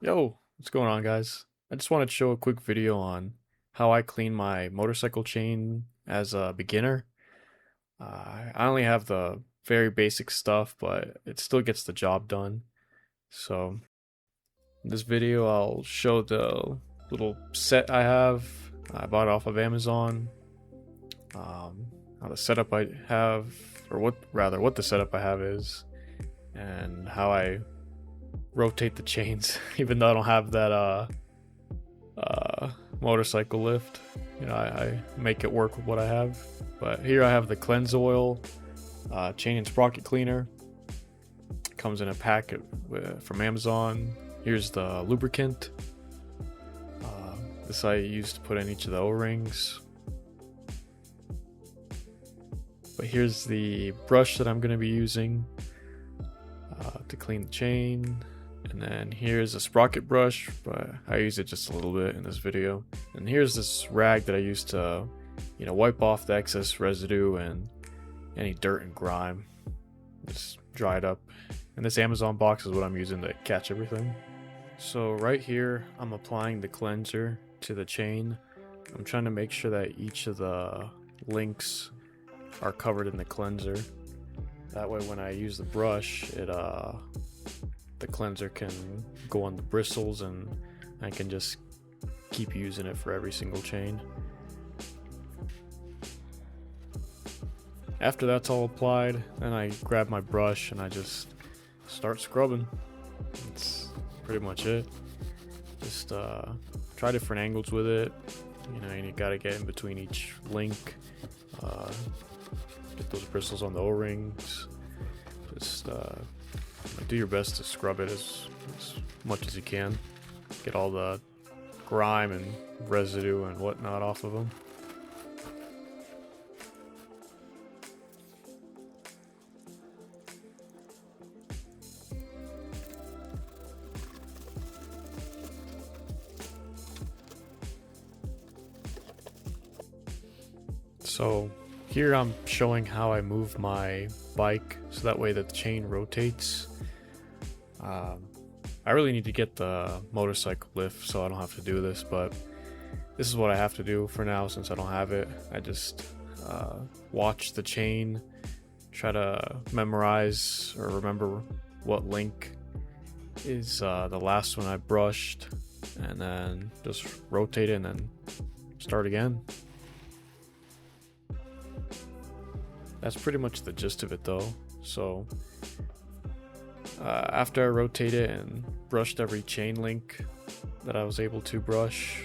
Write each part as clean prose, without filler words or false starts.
Yo, what's going on, guys? I just wanted to show a quick video on how I clean my motorcycle chain as a beginner. I only have the very basic stuff, but it still gets the job done. So, in this video, I'll show the little set I have. I bought off of Amazon. How the setup I have, or what the setup I have is, and how I rotate the chains, even though I don't have that motorcycle lift. I make it work with what I have. But here I have the cleanse oil, chain and sprocket cleaner. It comes in a packet from Amazon. Here's the lubricant. This I use to put in each of the O-rings. But here's the brush that I'm going to be using to clean the chain. And then here's a sprocket brush, but I use it just a little bit in this video. And here's this rag that I use to, wipe off the excess residue and any dirt and grime. Just dry it up. And this Amazon box is what I'm using to catch everything. So right here, I'm applying the cleanser to the chain. I'm trying to make sure that each of the links are covered in the cleanser. That way when I use the brush, the cleanser can go on the bristles and I can just keep using it for every single chain. After that's all applied, then I grab my brush and I just start scrubbing. That's pretty much it. Just try different angles with it. And you gotta get in between each link. Get those bristles on the O-rings. Just do your best to scrub it as much as you can. Get all the grime and residue and whatnot off of them. So here I'm showing how I move my bike so that way that the chain rotates. I really need to get the motorcycle lift so I don't have to do this, but this is what I have to do for now since I don't have it. I just watch the chain, try to memorize or remember what link is the last one I brushed, and then just rotate it and then start again. That's pretty much the gist of it though. So after I rotate it and brushed every chain link that I was able to brush,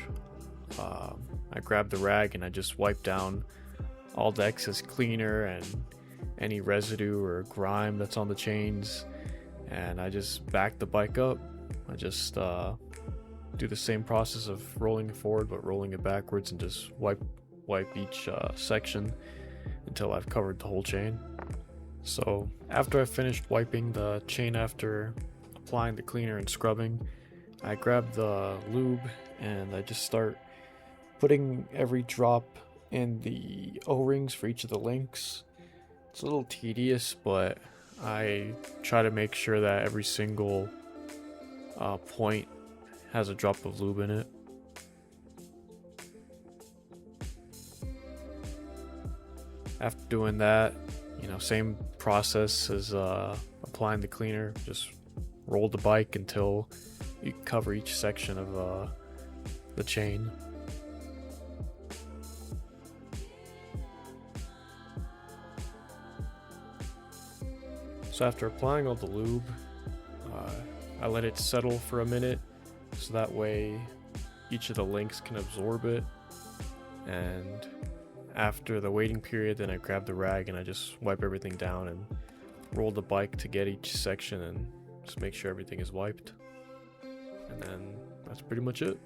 I grabbed the rag and I just wiped down all the excess cleaner and any residue or grime that's on the chains, and I just back the bike up. I just do the same process of rolling it forward but rolling it backwards, and just wipe each section until I've covered the whole chain. So after I finished wiping the chain after applying the cleaner and scrubbing, I grab the lube and I just start putting every drop in the O-rings for each of the links. It's a little tedious, but I try to make sure that every single point has a drop of lube in it. After doing that, same process as applying the cleaner. Just roll the bike until you cover each section of the chain. So after applying all the lube, I let it settle for a minute so that way each of the links can absorb it. And after the waiting period, then I grab the rag and I just wipe everything down and roll the bike to get each section and just make sure everything is wiped. And then that's pretty much it.